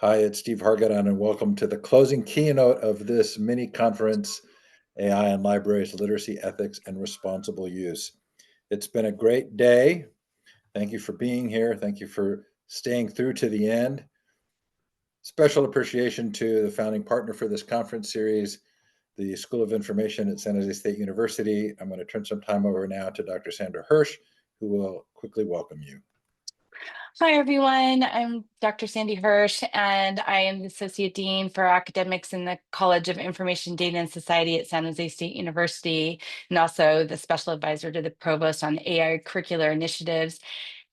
Hi, it's Steve Hargadon, and welcome to the closing keynote of this mini conference, AI and Libraries, Literacy, Ethics, and Responsible Use. It's been a great day. Thank you for being here. Thank you for staying through to the end. Special appreciation to the founding partner for this conference series, the School of Information at San Jose State University. I'm going to turn some time over now to Dr. Sandra Hirsch, who will quickly welcome you. Hi, everyone. I'm Dr. Sandy Hirsch, and I am the Associate Dean for Academics in the College of Information, Data, and Society at San Jose State University, and also the Special Advisor to the Provost on AI curricular initiatives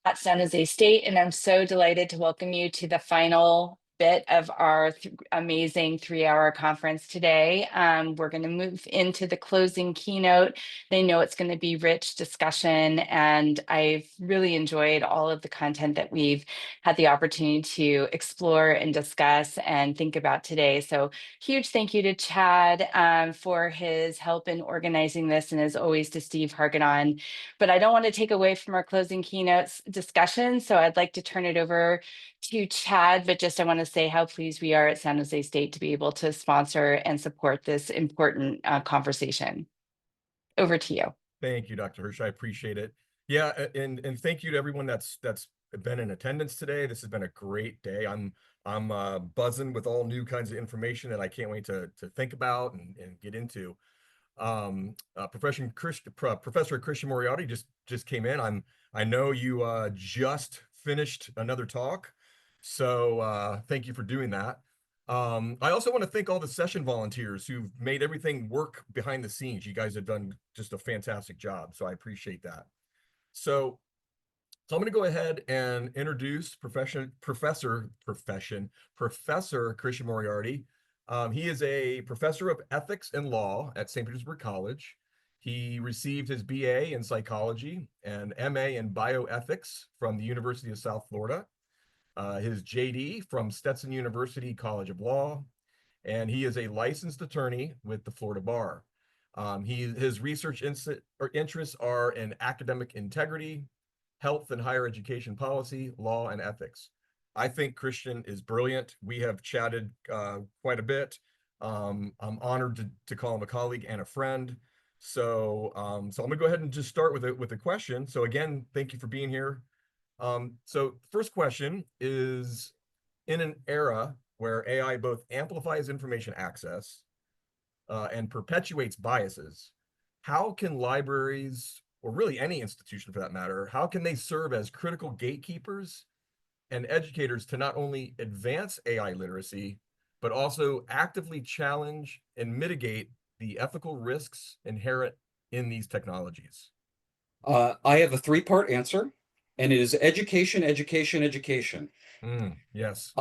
at San Jose State. And I'm so delighted to welcome you to the final bit of our amazing 3-hour conference today. We're going to move into the closing keynote. They know it's going to be rich discussion, and I've really enjoyed all of the content that we've had the opportunity to explore and discuss and think about today. So huge thank you to Chad for his help in organizing this, and as always to Steve Hargadon. But I don't want to take away from our closing keynotes discussion, so I'd like to turn it over to Chad, but just I want to say how pleased we are at San Jose State to be able to sponsor and support this important conversation. Over to you. Thank you, Dr. Hirsch. I appreciate it. Yeah, and thank you to everyone that's been in attendance today. This has been a great day. I'm buzzing with all new kinds of information that I can't wait to think about and get into. Professor Christian Moriarty just came in. I know you just finished another talk, so thank you for doing that. I also want to thank all the session volunteers who've made everything work behind the scenes. You guys have done just a fantastic job, so I appreciate that. So I'm going to go ahead and introduce Professor Christian Moriarty. He is a professor of ethics and law at St. Petersburg College. He received his BA in psychology and MA in bioethics from the University of South Florida. His JD from Stetson University College of Law, and he is a licensed attorney with the Florida Bar. His research interests are in academic integrity, health and higher education policy, law, and ethics. I think Christian is brilliant. We have chatted quite a bit. I'm honored to call him a colleague and a friend. So I'm gonna go ahead and just start with a question. So again, thank you for being here. So first question is, in an era where AI both amplifies information access and perpetuates biases, how can libraries, or really any institution for that matter, how can they serve as critical gatekeepers and educators to not only advance AI literacy, but also actively challenge and mitigate the ethical risks inherent in these technologies? I have a 3-part answer, and it is education, education, education. Yes.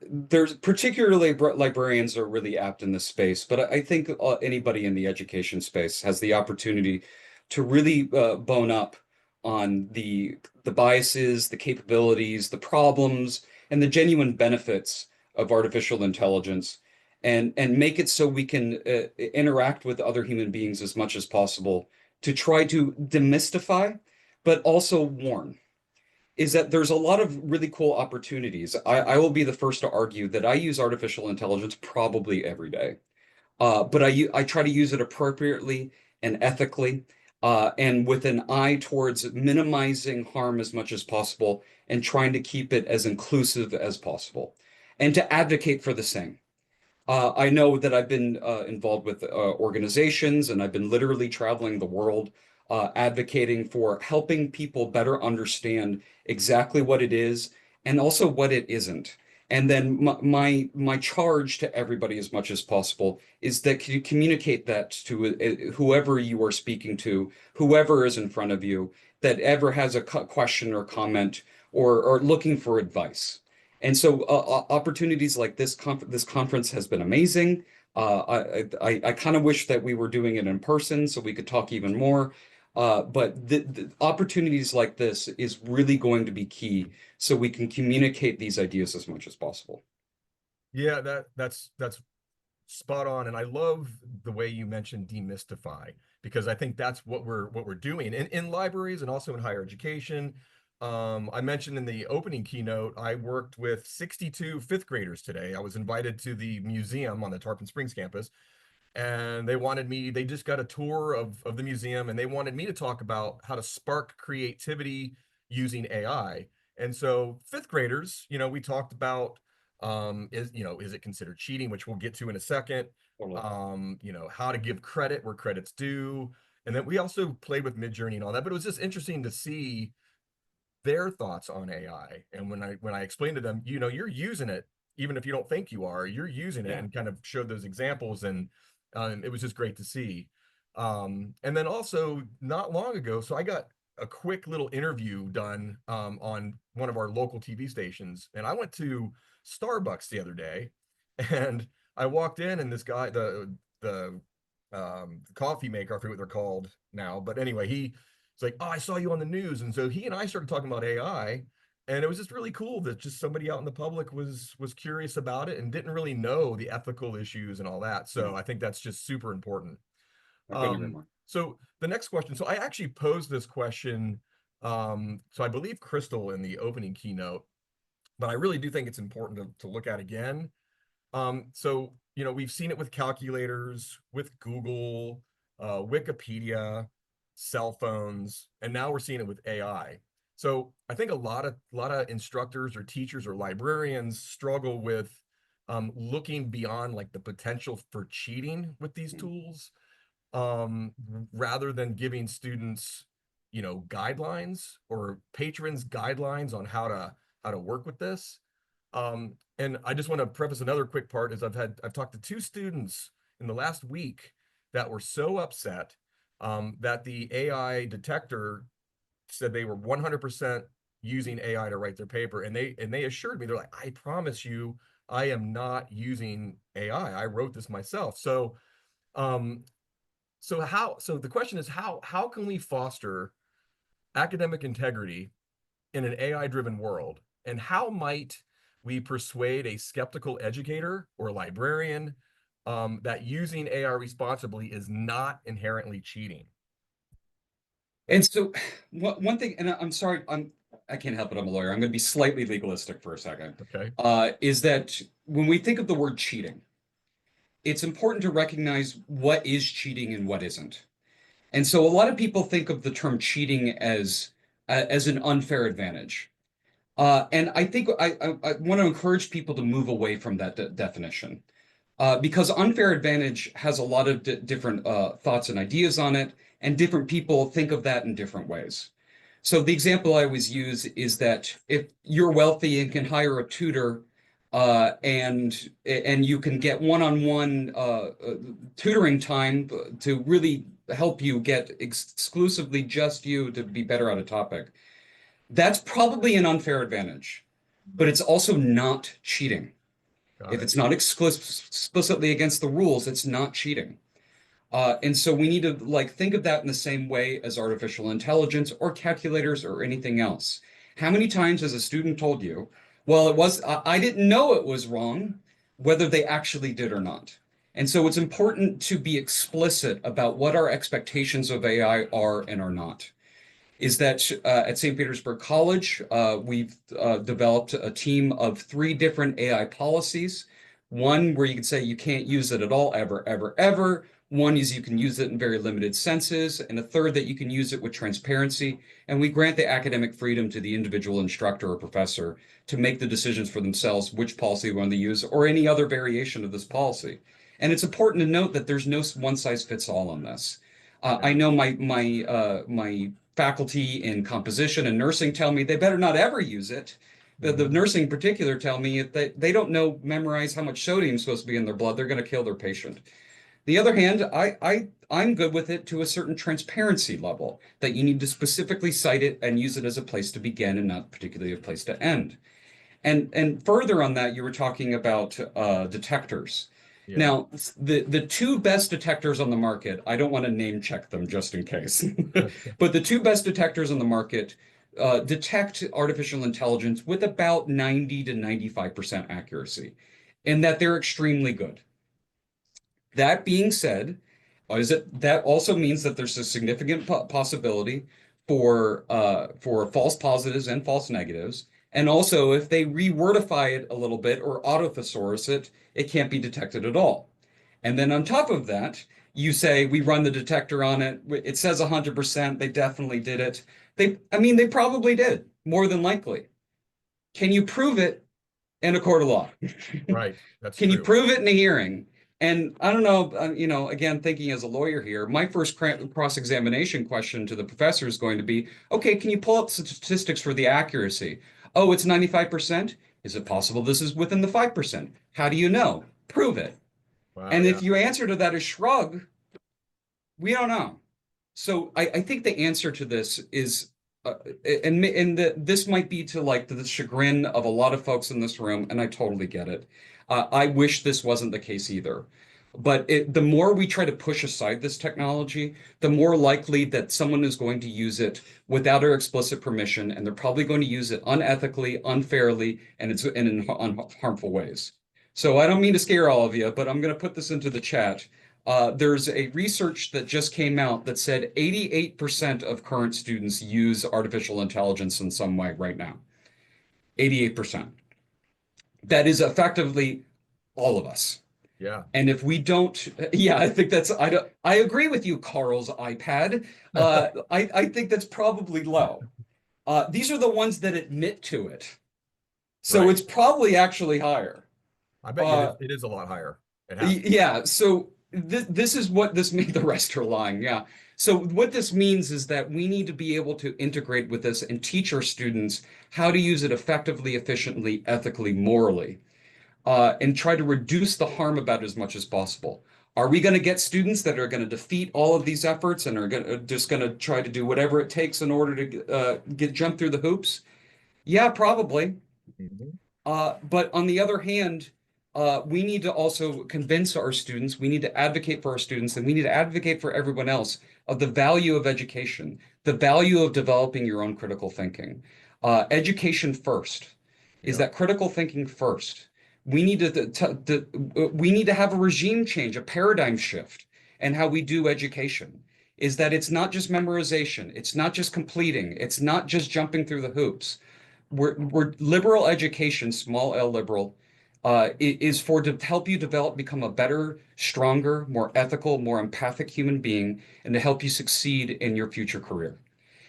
There's particularly librarians are really apt in this space, but I think anybody in the education space has the opportunity to really bone up on the biases, the capabilities, the problems, and the genuine benefits of artificial intelligence, and make it so we can interact with other human beings as much as possible to try to demystify, but also warn. Is that there's a lot of really cool opportunities. I will be the first to argue that I use artificial intelligence probably every day. But I try to use it appropriately and ethically, and with an eye towards minimizing harm as much as possible and trying to keep it as inclusive as possible and to advocate for the same. I know that I've been involved with organizations, and I've been literally traveling the world advocating for helping people better understand exactly what it is and also what it isn't. And then my charge to everybody as much as possible is that you communicate that to whoever you are speaking to, whoever is in front of you, that ever has a question or comment or looking for advice. And so opportunities like this conference has been amazing. I kind of wish that we were doing it in person so we could talk even more. But the opportunities like this is really going to be key so we can communicate these ideas as much as possible. Yeah, that's spot on. And I love the way you mentioned demystify, because I think that's what we're doing in libraries and also in higher education. I mentioned in the opening keynote, I worked with 62 fifth graders today. I was invited to the museum on the Tarpon Springs campus, and they just got a tour of the museum, and they wanted me to talk about how to spark creativity using AI. And so fifth graders, we talked about, is it considered cheating, which we'll get to in a second. Totally. How to give credit where credit's due. And then we also played with Midjourney and all that, but it was just interesting to see their thoughts on AI. And when I explained to them, you're using it, even if you don't think you are, you're using it, Yeah. and kind of showed those examples. And it was just great to see. And then also not long ago, so I got a quick little interview done on one of our local TV stations. And I went to Starbucks the other day, and I walked in, and this guy, the coffee maker, I forget what they're called now, but anyway, he's like, "Oh, I saw you on the news." And so he and I started talking about AI, and it was just really cool that just somebody out in the public was curious about it and didn't really know the ethical issues and all that. So I think that's just super important. I couldn't agree more. So the next question, so I actually posed this question, so I believe Crystal in the opening keynote, but I really do think it's important to look at again. So, we've seen it with calculators, with Google, Wikipedia, cell phones, and now we're seeing it with AI. So I think a lot of instructors or teachers or librarians struggle with looking beyond like the potential for cheating with these tools, rather than giving students, guidelines, or patrons guidelines on how to work with this. And I just want to preface another quick part is I've talked to 2 students in the last week that were so upset that the AI detector said they were 100% using AI to write their paper, and they assured me, they're like, "I promise you, I am not using AI. I wrote this myself." So the question is, how can we foster academic integrity in an AI-driven world? And how might we persuade a skeptical educator or librarian that using AI responsibly is not inherently cheating? And so one thing, and I'm sorry, I can't help it, I'm a lawyer. I'm going to be slightly legalistic for a second. Okay. Is that when we think of the word cheating, it's important to recognize what is cheating and what isn't. And so a lot of people think of the term cheating as an unfair advantage. And I think I want to encourage people to move away from that definition, because unfair advantage has a lot of different thoughts and ideas on it, and different people think of that in different ways. So the example I always use is that if you're wealthy and can hire a tutor, and you can get one-on-one tutoring time to really help you get exclusively just you to be better at a topic, that's probably an unfair advantage, but it's also not cheating. If it's not explicitly against the rules, it's not cheating. And so we need to think of that in the same way as artificial intelligence or calculators or anything else. How many times has a student told you, well, I didn't know it was wrong, whether they actually did or not? And so it's important to be explicit about what our expectations of AI are and are not. Is that at St. Petersburg College, we've developed a team of 3 different AI policies. One where you can say you can't use it at all, ever, ever, ever. One is you can use it in very limited senses, and a third that you can use it with transparency. And we grant the academic freedom to the individual instructor or professor to make the decisions for themselves which policy they want to use or any other variation of this policy. And it's important to note that there's no one size fits all on this. I know my faculty in composition and nursing tell me they better not ever use it. The nursing in particular tell me that they don't memorize how much sodium is supposed to be in their blood, they're going to kill their patient. The other hand, I'm good with it to a certain transparency level, that you need to specifically cite it and use it as a place to begin and not particularly a place to end. And further on that, you were talking about detectors. Yeah. Now, the 2 best detectors on the market, I don't want to name check them just in case, but the 2 best detectors on the market detect artificial intelligence with about 90 to 95% accuracy, and that they're extremely good. That being said, that also means that there's a significant possibility for false positives and false negatives. And also, if they rewordify it a little bit or autothesaurus it, it can't be detected at all. And then on top of that, you say we run the detector on it. It says 100%. They definitely did it. I mean, they probably did, more than likely. Can you prove it in a court of law? Right. That's Can you true. prove it in a hearing? And I don't know, again, thinking as a lawyer here, my first cross-examination question to the professor is going to be, okay, can you pull up statistics for the accuracy? Oh, it's 95%. Is it possible this is within the 5%? How do you know? Prove it. Wow. And Yeah. if your answer to that is shrug, we don't know. So I think the answer to this is, this might be to like the chagrin of a lot of folks in this room, and I totally get it. I wish this wasn't the case either. But the more we try to push aside this technology, the more likely that someone is going to use it without our explicit permission, and they're probably going to use it unethically, unfairly, and in harmful ways. So I don't mean to scare all of you, but I'm going to put this into the chat. There's a research that just came out that said 88% of current students use artificial intelligence in some way right now. 88%. That is effectively all of us. Yeah. And if we don't, yeah, I think I agree with you, Carl's iPad. I think that's probably low. These are the ones that admit to it. So Right. it's probably actually higher. I bet it is a lot higher. It has to be. Yeah, so this is what this means. The rest are lying. Yeah. So what this means is that we need to be able to integrate with this and teach our students how to use it effectively, efficiently, ethically, morally, and try to reduce the harm about it as much as possible. Are we going to get students that are going to defeat all of these efforts and are just going to try to do whatever it takes in order to jump through the hoops? Yeah, probably. Mhm. But on the other hand, we need to also convince our students, we need to advocate for our students, and we need to advocate for everyone else of the value of education, the value of developing your own critical thinking. Education first. Is Yeah. that critical thinking first? We need we need to have a regime change, a paradigm shift in how we do education. Is that it's not just memorization, it's not just completing, it's not just jumping through the hoops. We're liberal education, small L liberal, is to help you become a better, stronger, more ethical, more empathic human being, and to help you succeed in your future career.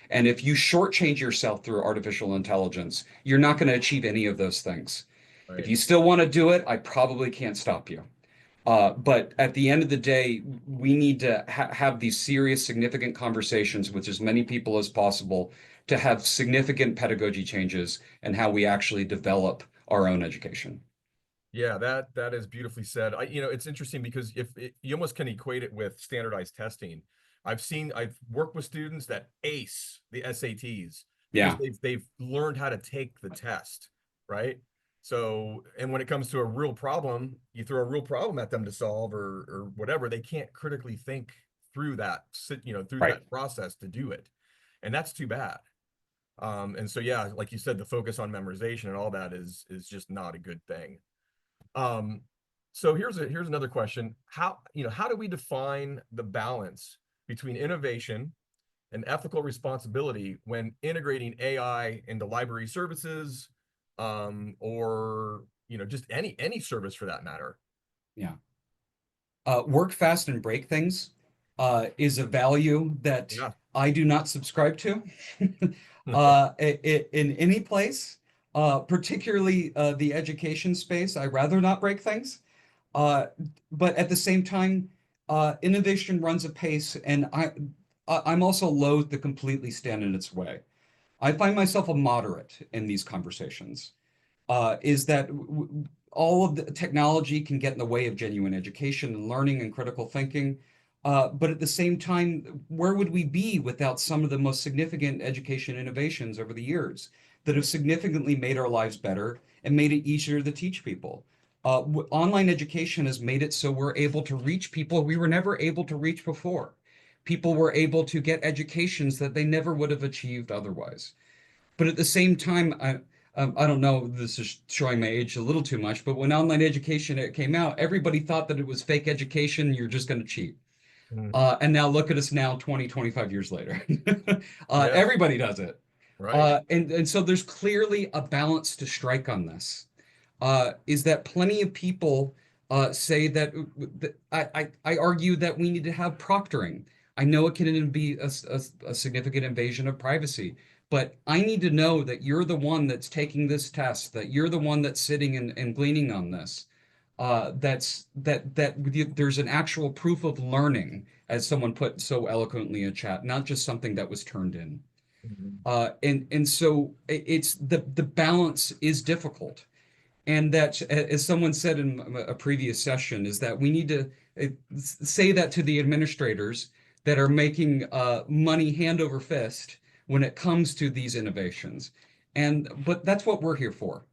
And if you shortchange yourself through artificial intelligence, you're not going to achieve any of those things. If Right. you still want to do it, I probably can't stop you. But at the end of the day, we need to have these serious, significant conversations with as many people as possible to have significant pedagogy changes and how we actually develop our own education. Yeah, that is beautifully said. It's interesting because you almost can equate it with standardized testing. I've worked with students that ace the SATs because Yeah, they've learned how to take the test, right? So, and when it comes to a real problem, you throw a real problem at them to solve or whatever, they can't critically think through through right. that process to do it. And that's too bad. And so yeah, like you said, the focus on memorization and all that is just not a good thing. So here's another question. How do we define the balance between innovation and ethical responsibility when integrating AI into library services, or just any service for that matter? Yeah. Work fast and break things is a value that Yeah. I do not subscribe to in any place, particularly the education space. I rather not break things. But at the same time, innovation runs apace, and I'm also loath to completely stand in its way. I find myself a moderate in these conversations. Is that all of the technology can get in the way of genuine education and learning and critical thinking. But at the same time, where would we be without some of the most significant education innovations over the years that have significantly made our lives better and made it easier to teach people? Online education has made it so we're able to reach people we were never able to reach before. People were able to get educations that they never would have achieved otherwise. But at the same time, I don't know, this is showing my age a little too much, but when online education came out, everybody thought that it was fake education, you're just going to cheat. And now look at us now, 20, 25 years later. Yeah. Everybody does it. Right. And so there's clearly a balance to strike on this. Is that plenty of people say that, I argue that we need to have proctoring. I know it can be a significant invasion of privacy, but I need to know that you're the one that's taking this test, that you're the one that's sitting and gleaning on this. There's an actual proof of learning, as someone put so eloquently in chat, not just something that was turned in. Mhm. And so it's the balance is difficult. And that, as someone said in a previous session, is that we need to say that to the administrators that are making money hand over fist when it comes to these innovations. But that's what we're here for.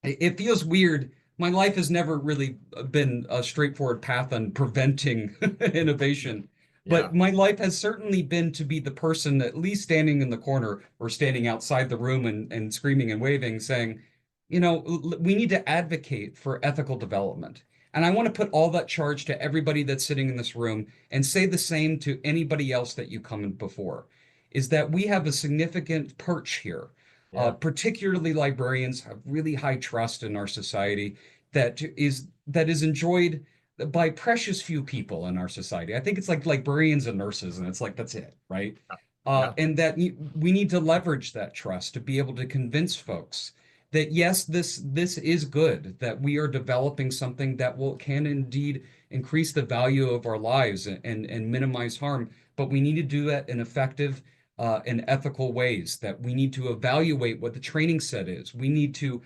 It feels weird. My life has never really been a straightforward path on preventing innovation, Yeah. but my life has certainly been to be the person at least standing in the corner or standing outside the room and screaming and waving, saying, we need to advocate for ethical development. And I want to put all that charge to everybody that's sitting in this room and say the same to anybody else that you come in before, is that we have a significant perch here. Yeah. Particularly librarians have really high trust in our society that is enjoyed by precious few people in our society. I think it's like librarians and nurses, and it's like that's it, right? Yeah. And that we need to leverage that trust to be able to convince folks that yes, this is good, that we are developing something that can indeed increase the value of our lives and minimize harm, but we need to do that in effective and ethical ways, that we need to evaluate what the training set is. We need to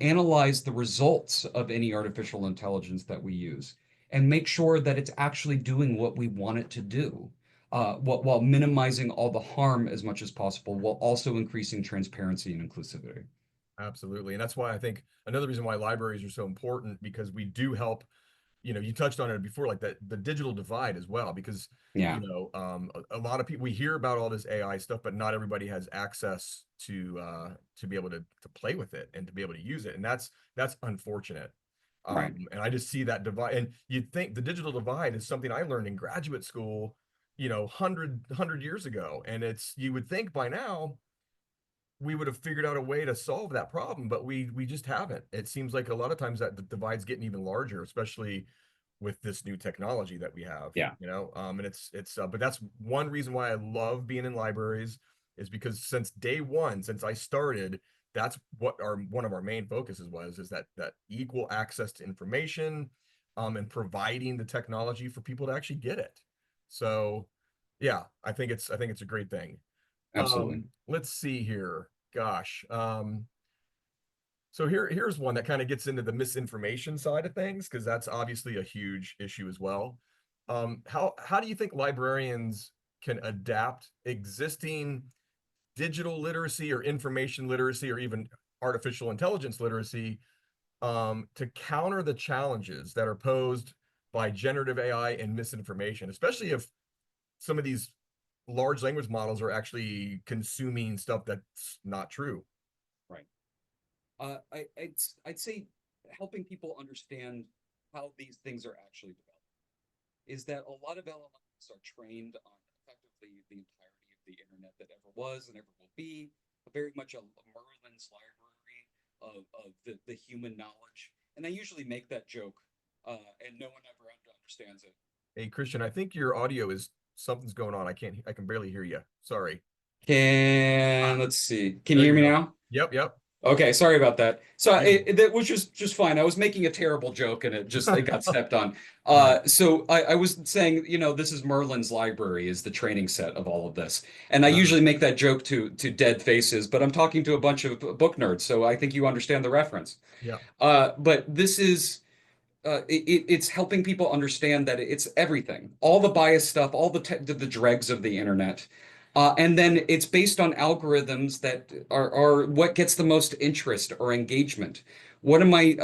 analyze the results of any artificial intelligence that we use and make sure that it's actually doing what we want it to do, while minimizing all the harm as much as possible, while also increasing transparency and inclusivity. Absolutely. And that's why I think another reason why libraries are so important, because we do help, you touched on it before, like the digital divide as well, because, Yeah, a lot of people, we hear about all this AI stuff, but not everybody has access to be able to play with it and to be able to use it. And that's unfortunate. right. And I just see that divide, and you'd think the digital divide is something I learned in graduate school, 100 years ago. And you would think by now we would have figured out a way to solve that problem, but we just haven't. It seems like a lot of times that the divide's getting even larger, especially with this new technology that we have. Yeah. And it's but that's one reason why I love being in libraries, is because since day one, since I started, that's what one of our main focuses is that equal access to information, and providing the technology for people to actually get it. So yeah, I think it's a great thing. Absolutely. Let's see here. Gosh. So here's one that kind of gets into the misinformation side of things, because that's obviously a huge issue as well. How do you think librarians can adapt existing digital literacy or information literacy or even artificial intelligence literacy, to counter the challenges that are posed by generative AI and misinformation, especially if some of these large language models are actually consuming stuff that's not true? Right. I'd say helping people understand how these things are actually developed is that a lot of LLMs are trained on effectively the entirety of the internet that ever was and ever will be, very much a Merlin's library of the human knowledge. And I usually make that joke, and no one ever understands it. Hey, Christian, I think your audio something's going on. I can barely hear you. Sorry. Let's see. Can you There hear you me go. now? Yep. Okay, sorry about that. So Yeah. that was just fine. I was making a terrible joke and it got stepped on. Right. So I was saying, this is Merlin's library is the training set of all of this. And I Uh-huh. usually make that joke to dead faces, but I'm talking to a bunch of book nerds, so I think you understand the reference. Yeah. But this is it's helping people understand that it's everything, all the bias stuff, all the dregs of the internet. And then it's based on algorithms that are what gets the most interest or engagement. One of my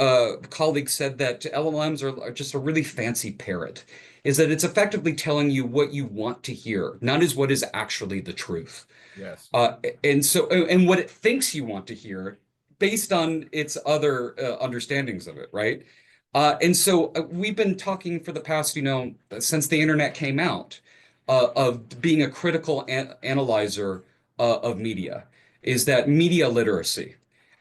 colleagues said that LLMs are just a really fancy parrot, is that it's effectively telling you what you want to hear, not as what is actually the truth. Yes. And what it thinks you want to hear based on its other understandings of it, right? And so we've been talking for the past, since the internet came out, of being a critical analyzer of media, is that media literacy.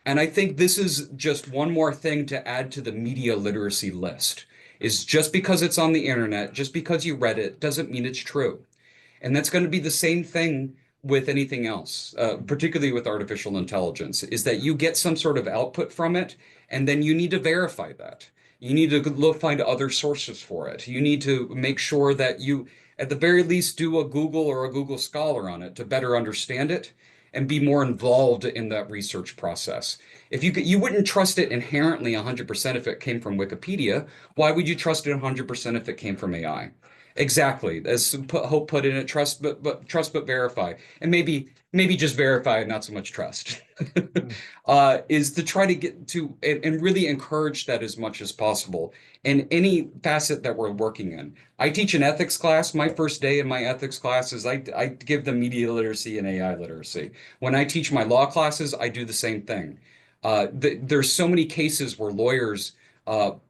And I think this is just one more thing to add to the media literacy list, is just because it's on the internet, just because you read it, doesn't mean it's true. And that's going to be the same thing with anything else, particularly with artificial intelligence, is that you get some sort of output from it, and then you need to verify that. You need to find other sources for it. You need to make sure that you, at the very least, do a Google or a Google Scholar on it to better understand it and be more involved in that research process. If you wouldn't trust it inherently 100% if it came from Wikipedia, why would you trust it 100% if it came from AI? Exactly. As Hope put in it, trust but verify, and maybe just verify, not so much trust. Is to try to get to and really encourage that as much as possible in any facet that we're working in. I teach an ethics class. My first day in my ethics class is I give them media literacy and AI literacy. When I teach my law classes, I do the same thing. There's so many cases where lawyers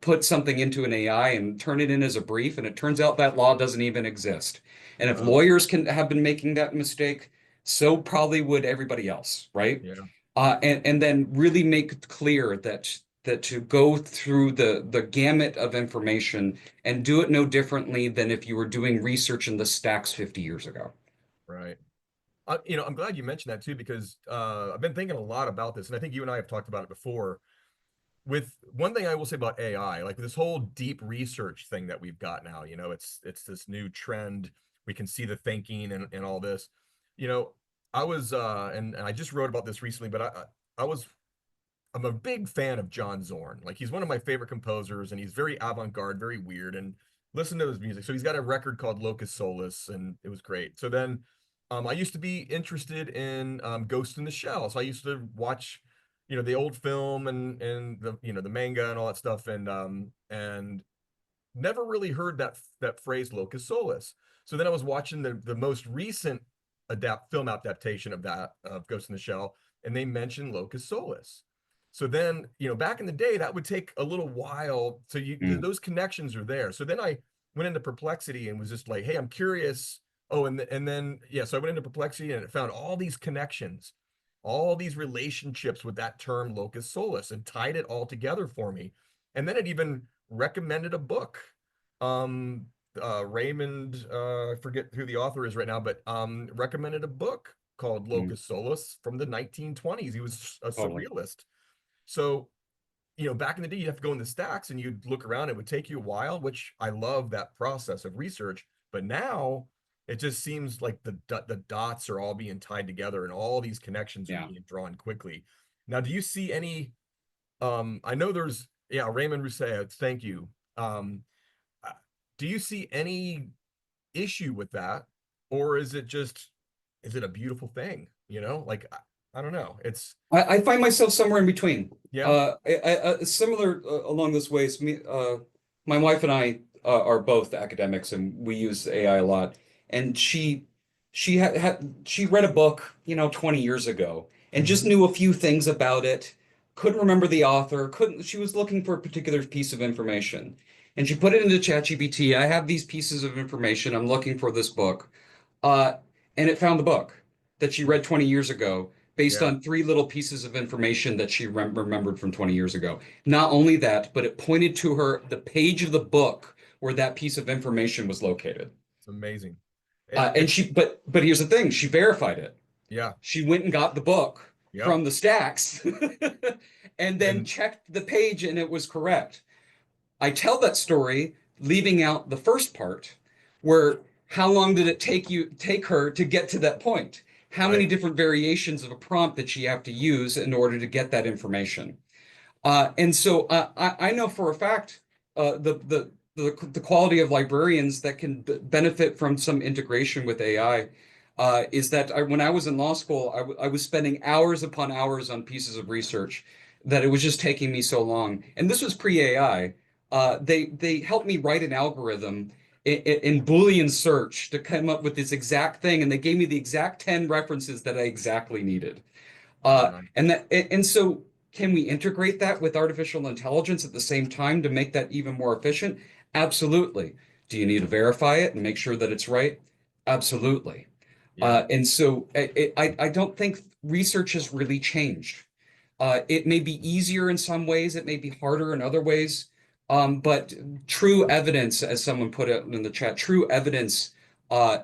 put something into an AI and turn it in as a brief, and it turns out that law doesn't even exist. And if lawyers can have been making that mistake, so probably would everybody else, right? Yeah. And then really make clear that to go through the gamut of information and do it no differently than if you were doing research in the stacks 50 years ago. Right. I'm glad you mentioned that too, because I've been thinking a lot about this, and I think you and I have talked about it before. With one thing I will say about AI, like this whole deep research thing that we've got now, it's this new trend. We can see the thinking and all this. I was and I just wrote about this recently, but I'm a big fan of John Zorn. Like he's one of my favorite composers, and he's very avant-garde, very weird, and listen to his music. So he's got a record called Locus Solus, and it was great. So then I used to be interested in Ghost in the Shell. So I used to watch, the old film and the manga and all that stuff, and never really heard that phrase Locus Solus. So then I was watching the most recent film adaptation of Ghost in the Shell, and they mentioned Locus Solus. So then, back in the day, that would take a little while. So those connections are there. So then I went into Perplexity and was just like, hey, I'm curious. Oh, and then so I went into Perplexity and it found all these connections, all these relationships with that term Locus Solus, and tied it all together for me. And then it even recommended a book. Raymond, I forget who the author is right now, but recommended a book called Locus Solus from the 1920s. He was a surrealist. So, back in the day, you'd have to go in the stacks and you'd look around. It would take you a while, which I love that process of research. But now it just seems like the dots are all being tied together and all these connections are being drawn quickly. Now, do you see any, I know there's, Raymond Rousset, thank you. Do you see any issue with that? Or is it a beautiful thing? Like, I don't know. I find myself somewhere in between. Yeah. Similar along those ways. My wife and I are both academics, and we use AI a lot. And she read a book, 20 years ago, and just knew a few things about it. Couldn't remember the author. She was looking for a particular piece of information, and she put it into ChatGPT. I have these pieces of information. I'm looking for this book, and it found the book that she read 20 years ago, based on 3 little pieces of information that she remembered from 20 years ago. Not only that, but it pointed to her the page of the book where that piece of information was located. It's amazing. But here's the thing, she verified it. Yeah. She went and got the book from the stacks and then checked the page, and it was correct. I tell that story leaving out the first part, where how long did it take her to get to that point? How many different variations of a prompt that she have to use in order to get that information? And so I know for a fact the quality of librarians that can benefit from some integration with AI is that when I was in law school, I was spending hours upon hours on pieces of research that it was just taking me so long. And this was pre-AI. They helped me write an algorithm in Boolean search to come up with this exact thing, and they gave me the exact 10 references that I exactly needed. And so Can we integrate that with artificial intelligence at the same time to make that even more efficient? Absolutely. Do you need to verify it and make sure that it's right? Absolutely. Yeah. And so I don't think research has really changed. It may be easier in some ways, it may be harder in other ways. But true evidence, as someone put it in the chat, true evidence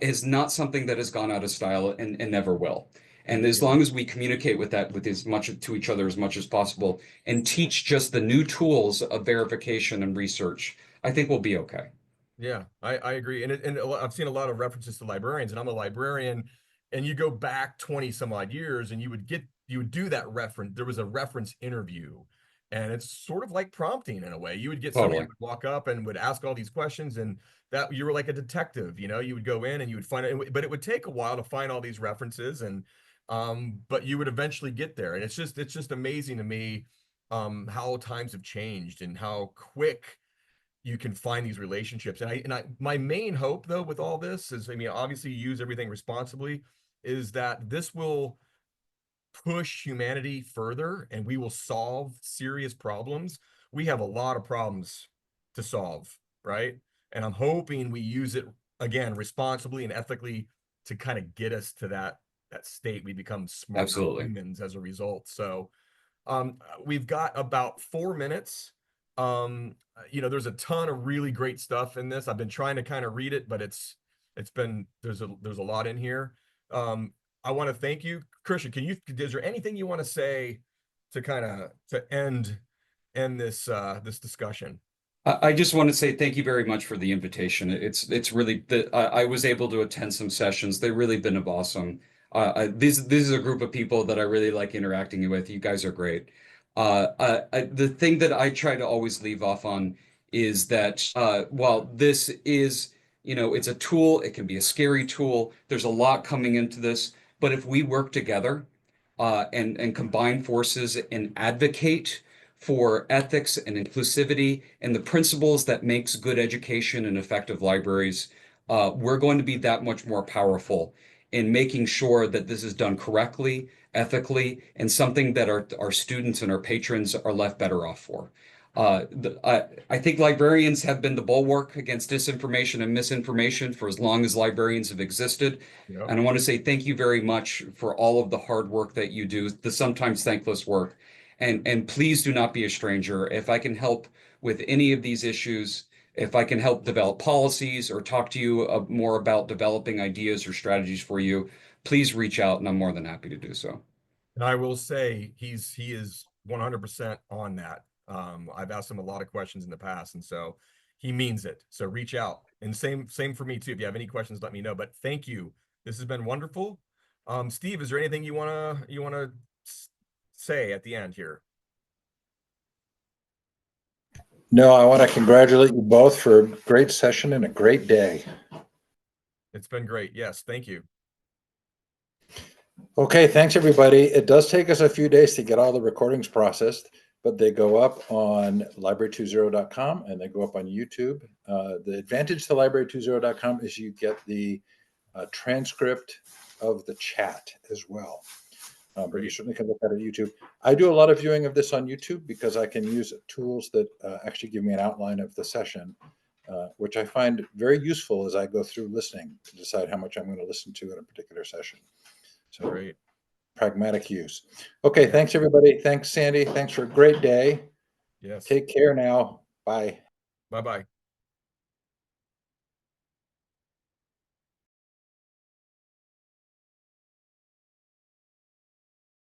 is not something that has gone out of style and never will. And as long as we communicate with that with as much to each other as much as possible and teach just the new tools of verification and research, I think we'll be okay. Yeah, I agree. And I've seen a lot of references to librarians, and I'm a librarian, and you go back 20 some odd years and you would do that reference. There was a reference interview, and it's sort of like prompting in a way. You would get somebody who Totally. would walk up and would ask all these questions, and that you were like a detective, you would go in and you would find it, but it would take a while to find all these references, and but you would eventually get there. And it's just amazing to me how times have changed and how quick you can find these relationships. And my main hope though with all this is, I mean, obviously you use everything responsibly, is that this will push humanity further and we will solve serious problems. We have a lot of problems to solve, right? And I'm hoping we use it again responsibly and ethically to kind of get us to that state. We become smarter Absolutely. humans as a result. So we've got about 4 minutes. There's a ton of really great stuff in this. I've been trying to kind of read it, but there's a lot in here. I want to thank you, Christian. Is there anything you want to say to end this discussion? I just want to say thank you very much for the invitation. It's really I was able to attend some sessions. They've really been awesome. This is a group of people that I really like interacting with. You guys are great. The thing that I try to always leave off on is that while this is, it's a tool, it can be a scary tool. There's a lot coming into this, but if we work together and combine forces and advocate for ethics and inclusivity and the principles that makes good education and effective libraries, we're going to be that much more powerful in making sure that this is done correctly, ethically, and something that our students and our patrons are left better off for. I think librarians have been the bulwark against disinformation and misinformation for as long as librarians have existed. Yep. And I want to say thank you very much for all of the hard work that you do, the sometimes thankless work. And please do not be a stranger. If I can help with any of these issues, if I can help develop policies or talk to you more about developing ideas or strategies for you, please reach out and I'm more than happy to do so. And I will say he is 100% on that. I've asked him a lot of questions in the past, and so he means it. So reach out. And same for me too. If you have any questions, let me know. But thank you. This has been wonderful. Steve, is there anything you wanna say at the end here? No, I want to congratulate you both for a great session and a great day. It's been great. Yes, thank you. Okay, thanks everybody. It does take us a few days to get all the recordings processed, but they go up on library20.com and they go up on YouTube. The advantage to library20.com is you get the transcript of the chat as well. But you certainly can look at it on YouTube. I do a lot of viewing of this on YouTube because I can use tools that actually give me an outline of the session, which I find very useful as I go through listening to decide how much I'm going to listen to in a particular session. So Great. Pragmatic use. Okay, thanks everybody. Thanks, Sandy. Thanks for a great day. Yes. Take care now. Bye. Bye-bye.